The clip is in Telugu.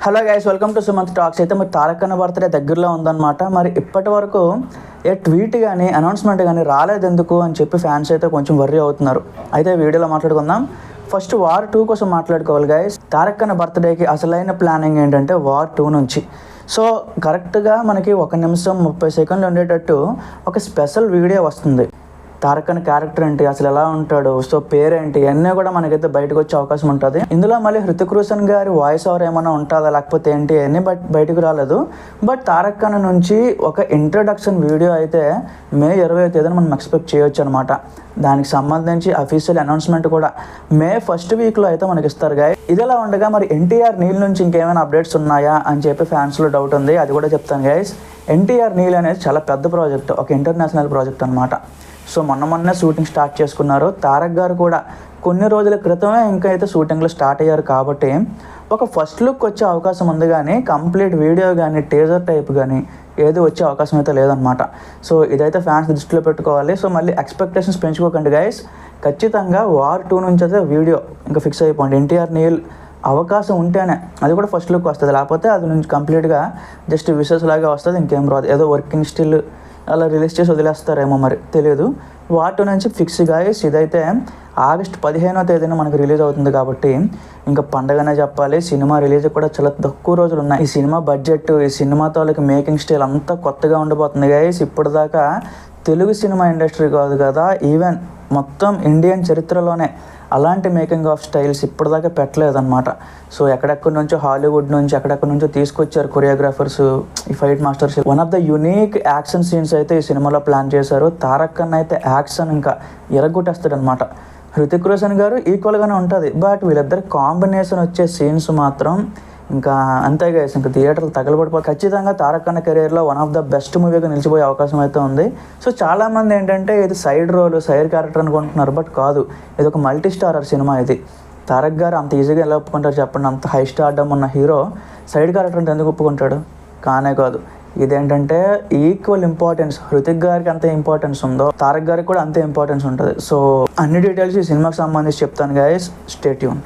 Hello guys, welcome to Sumanth talks. అయితే మరి తారక్ అన్న బర్త్డే దగ్గరలో ఉందన్నమాట. మరి ఇప్పటి వరకు ఏ ట్వీట్ కానీ అనౌన్స్మెంట్ కానీ రాలేదు ఎందుకు అని చెప్పి ఫ్యాన్స్ అయితే కొంచెం వర్రీ అవుతున్నారు. అయితే వీడియోలో మాట్లాడుకుందాం. ఫస్ట్ వార్ 2 కోసం మాట్లాడుకోవాలి గైస్. తారక్ అన్న బర్త్డేకి అసలైన ప్లానింగ్ ఏంటంటే వార్ 2 నుంచి. సో కరెక్ట్గా మనకి 1 నిమిషం 30 సెకండ్లు ఉండేటట్టు ఒక స్పెషల్ వీడియో వస్తుంది. తారక్ అన్న క్యారెక్టర్ ఏంటి, అసలు ఎలా ఉంటాడు, సో పేరేంటి, అన్నీ కూడా మనకైతే బయటకు వచ్చే అవకాశం ఉంటుంది. ఇందులో మళ్ళీ హృతిక్ రోషన్ గారి వాయిస్ ఓవర్ ఏమైనా ఉంటుందా లేకపోతే ఏంటి అన్నీ బయటకు రాలేదు. బట్ తారక్ అన్న నుంచి ఒక ఇంట్రడక్షన్ వీడియో అయితే మే 20వ తేదీన మనం ఎక్స్పెక్ట్ చేయొచ్చు అనమాట. దానికి సంబంధించి అఫీషియల్ అనౌన్స్మెంట్ కూడా మే ఫస్ట్ వీక్లో అయితే మనకి ఇస్తారు గాయ. ఇదిలా ఉండగా మరి ఎన్టీఆర్ నీల్ నుంచి ఇంకేమైనా అప్డేట్స్ ఉన్నాయా అని చెప్పి ఫ్యాన్స్లో డౌట్ ఉంది. అది కూడా చెప్తాను గైస్. ఎన్టీఆర్ నీల్ అనేది చాలా పెద్ద ప్రాజెక్ట్, ఒక ఇంటర్నేషనల్ ప్రాజెక్ట్ అనమాట. సో మొన్నే షూటింగ్ స్టార్ట్ చేసుకున్నారు. తారక్ గారు కూడా కొన్ని రోజుల క్రితమే ఇంకా అయితే షూటింగ్లో స్టార్ట్ అయ్యారు కాబట్టి ఒక ఫస్ట్ లుక్ వచ్చే అవకాశం ఉంది, కానీ కంప్లీట్ వీడియో కానీ టీజర్ టైప్ కానీ ఏది వచ్చే అవకాశం అయితే లేదనమాట. సో ఇదైతే ఫ్యాన్స్ దృష్టిలో పెట్టుకోవాలి. సో మళ్ళీ ఎక్స్పెక్టేషన్స్ పెంచుకోకండి గైస్. ఖచ్చితంగా వార్ 2 నుంచి అయితే వీడియో ఇంకా ఫిక్స్ అయిపోండి. ఎన్టీఆర్ నీల్ అవకాశం ఉంటేనే అది కూడా ఫస్ట్ లుక్ వస్తుంది, లేకపోతే అది నుంచి కంప్లీట్గా జస్ట్ విషెస్ లాగా వస్తుంది, ఇంకేం రాదు. ఏదో వర్కింగ్ స్టిల్ అలా రిలీజ్ చేసి వదిలేస్తారేమో, మరి తెలియదు. వార్ 2 నుంచి ఫిక్స్ గాయస్. ఇదైతే ఆగస్ట్ 15వ తేదీన మనకు రిలీజ్ అవుతుంది కాబట్టి ఇంకా పండగనే చెప్పాలి. సినిమా రిలీజ్ కూడా చాలా తక్కువ రోజులు ఉన్నాయి. ఈ సినిమా బడ్జెట్, ఈ సినిమా తాలూకు మేకింగ్ స్టైల్ అంతా కొత్తగా ఉండిపోతుంది గాయస్. ఇప్పటిదాకా తెలుగు సినిమా ఇండస్ట్రీ కాదు కదా, ఈవెన్ మొత్తం ఇండియన్ చరిత్రలోనే అలాంటి మేకింగ్ ఆఫ్ స్టైల్స్ ఇప్పటిదాకా పెట్టలేదన్నమాట. సో ఎక్కడెక్కడి నుంచో హాలీవుడ్ నుంచి ఎక్కడెక్కడి నుంచో తీసుకొచ్చారు కొరియోగ్రాఫర్స్, ఈ fight masters. One of the unique action scenes అయితే ఈ సినిమాలో ప్లాన్ చేశారు. తారక్ అన్న అయితే యాక్షన్ ఇంకా ఎరగొట్టేస్తాడు అనమాట. హృతిక్ రోషన్ గారు ఈక్వల్గానే ఉంటుంది, బట్ వీళ్ళిద్దరు కాంబినేషన్ వచ్చే సీన్స్ మాత్రం ఇంకా అంతే గైస్, ఇంకా థియేటర్లు తగలబడిపోయి ఖచ్చితంగా తారక్ అన్న కెరీర్లో వన్ ఆఫ్ ద బెస్ట్ మూవీగా నిలిచిపోయే అవకాశం అయితే ఉంది. సో చాలామంది ఏంటంటే ఇది సైడ్ రోల్, సైడ్ క్యారెక్టర్ అనుకుంటున్నారు, బట్ కాదు. ఇది ఒక మల్టీ స్టారర్ సినిమా. ఇది తారక్ గారు అంత ఈజీగా ఎలా ఒప్పుకుంటారు చెప్పండి? అంత హై స్టార్డమ్ ఉన్న హీరో సైడ్ క్యారెక్టర్ అంటే ఎందుకు ఒప్పుకుంటాడు? కానే కాదు. ఇదేంటంటే ఈక్వల్ ఇంపార్టెన్స్. హృతిక్ గారికి అంతే ఇంపార్టెన్స్ ఉందో తారక్ గారికి కూడా అంతే ఇంపార్టెన్స్ ఉంటుంది. సో అన్ని డీటెయిల్స్ ఈ సినిమాకి సంబంధించి చెప్తాను గైస్. Stay tune.